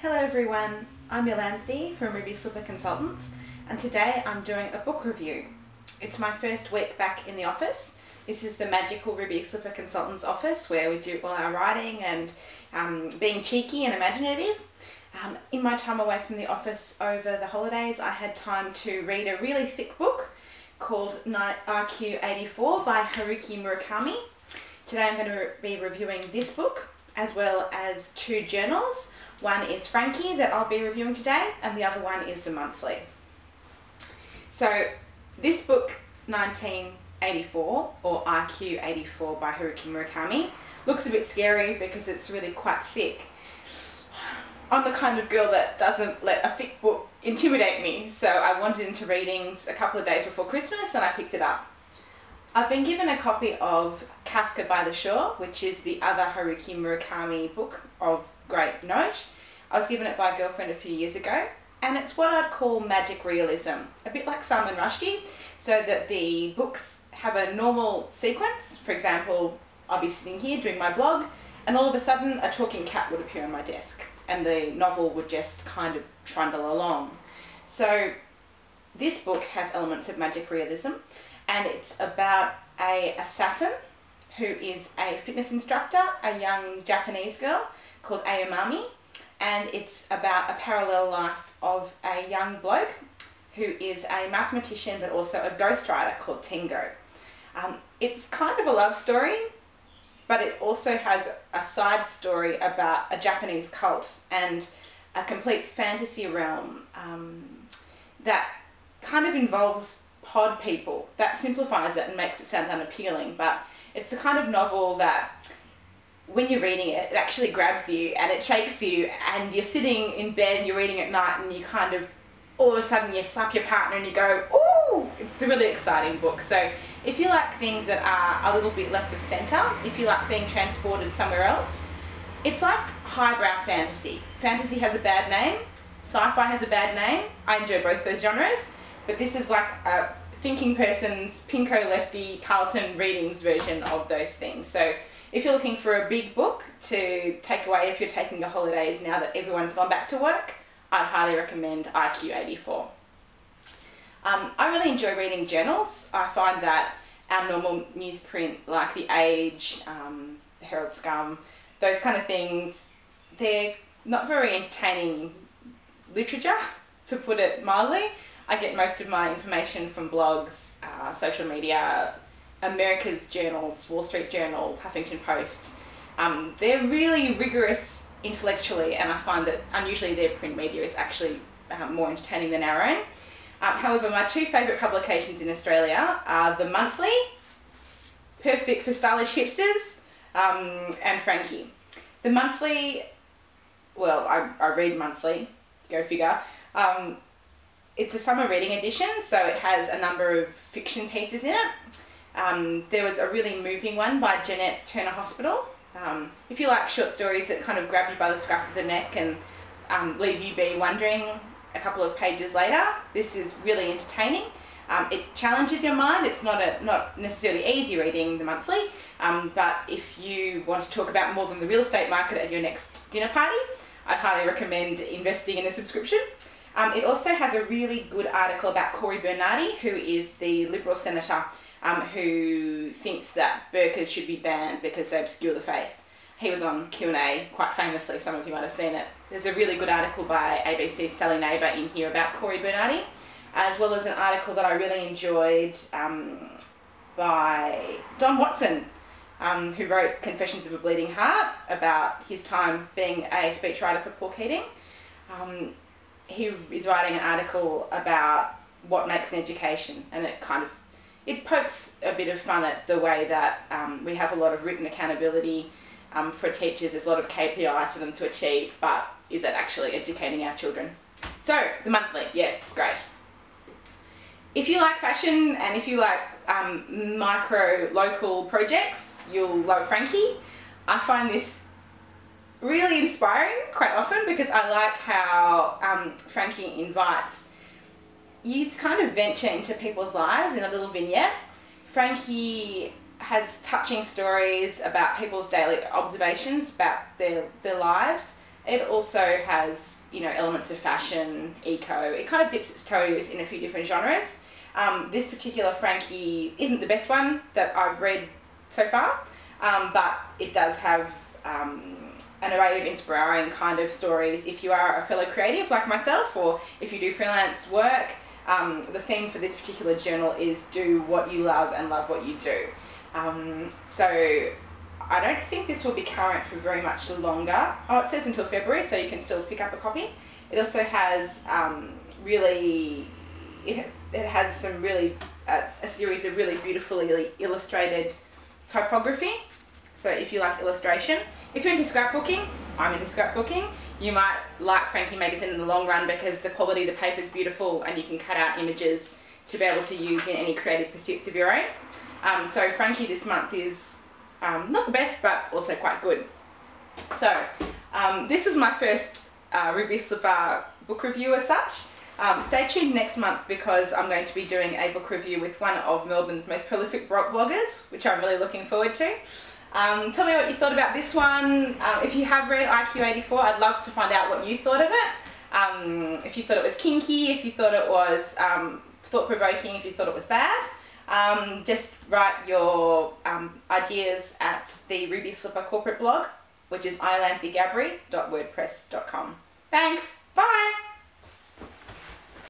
Hello everyone, I'm Yolanthe from Ruby Slipper Consultants, and today I'm doing a book review. It's my first week back in the office. This is the magical Ruby Slipper Consultants office where we do all our writing and being cheeky and imaginative. In my time away from the office over the holidays, I had time to read a really thick book called IQ 84 by Haruki Murakami. Today I'm going to be reviewing this book as well as two journals. One is Frankie that I'll be reviewing today, and the other one is The Monthly. So this book, 1984 or IQ 84 by Haruki Murakami, looks a bit scary because it's really quite thick. I'm the kind of girl that doesn't let a thick book intimidate me, so I wandered into readings a couple of days before Christmas and I picked it up. I've been given a copy of Kafka by the Shore, which is the other Haruki Murakami book of great note. I was given it by a girlfriend a few years ago, and it's what I'd call magic realism, a bit like Salman Rushdie, so that the books have a normal sequence. For example, I'll be sitting here doing my blog, and all of a sudden a talking cat would appear on my desk, and the novel would just kind of trundle along. So this book has elements of magic realism, and it's about an assassin who is a fitness instructor, a young Japanese girl called Ayamami, and it's about a parallel life of a young bloke who is a mathematician but also a ghostwriter called Tengo. It's kind of a love story, but it also has a side story about a Japanese cult and a complete fantasy realm that kind of involves pod people. That simplifies it and makes it sound unappealing, but it's the kind of novel that when you're reading it, it actually grabs you and it shakes you, and you're sitting in bed and you're reading at night and you kind of, all of a sudden you slap your partner and you go, ooh! It's a really exciting book. So if you like things that are a little bit left of centre, if you like being transported somewhere else, it's like highbrow fantasy. Fantasy has a bad name, sci-fi has a bad name. I enjoy both those genres, but this is like a thinking person's Pinko Lefty Carlton readings version of those things. So if you're looking for a big book to take away if you're taking your holidays now that everyone's gone back to work, I'd highly recommend IQ 84. I really enjoy reading journals. I find that our normal newsprint, like The Age, the Herald Scum, those kind of things, they're not very entertaining literature, to put it mildly. I get most of my information from blogs, social media, America's journals, Wall Street Journal, Huffington Post. They're really rigorous intellectually, and I find that unusually their print media is actually more entertaining than our own. However, my two favourite publications in Australia are The Monthly, perfect for stylish hipsters, and Frankie. The Monthly, well, I read monthly, go figure. It's a summer reading edition, so it has a number of fiction pieces in it. There was a really moving one by Jeanette Turner Hospital. If you like short stories that kind of grab you by the scruff of the neck and leave you be wondering a couple of pages later, this is really entertaining. It challenges your mind. It's not necessarily easy reading The Monthly, but if you want to talk about more than the real estate market at your next dinner party, I'd highly recommend investing in a subscription. It also has a really good article about Cory Bernardi, who is the Liberal Senator who thinks that burqas should be banned because they obscure the face. He was on Q&A quite famously, some of you might have seen it. There's a really good article by ABC's Sally Neighbour in here about Cory Bernardi, as well as an article that I really enjoyed by Don Watson, who wrote Confessions of a Bleeding Heart, about his time being a speechwriter for Paul Keating. He is writing an article about what makes an education, and it pokes a bit of fun at the way that we have a lot of written accountability for teachers. There's a lot of KPIs for them to achieve, but is that actually educating our children? So, The Monthly, yes, it's great. If you like fashion and if you like micro local projects, you'll love Frankie. I find this really inspiring quite often because I like how Frankie invites you to kind of venture into people's lives in a little vignette. Frankie has touching stories about people's daily observations about their lives, It also has, you know, elements of fashion, eco. It kind of dips its toes in a few different genres. This particular Frankie isn't the best one that I've read so far, but it does have an array of inspiring kind of stories. If you are a fellow creative like myself, or if you do freelance work, the theme for this particular journal is do what you love and love what you do. So I don't think this will be current for very much longer. Oh, it says until February, so you can still pick up a copy. It also has it has some really, a series of really beautifully illustrated typography. So if you like illustration, if you're into scrapbooking, I'm into scrapbooking, you might like Frankie Magazine in the long run because the quality of the paper is beautiful and you can cut out images to be able to use in any creative pursuits of your own. So Frankie this month is not the best, but also quite good. So this was my first Ruby Slipper book review as such. Stay tuned next month because I'm going to be doing a book review with one of Melbourne's most prolific bloggers, which I'm really looking forward to. Tell me what you thought about this one. If you have read IQ84, I'd love to find out what you thought of it. If you thought it was kinky, if you thought it was thought-provoking, if you thought it was bad. Just write your ideas at the Ruby Slipper corporate blog, which is ilanthigabry.wordpress.com. Thanks, bye!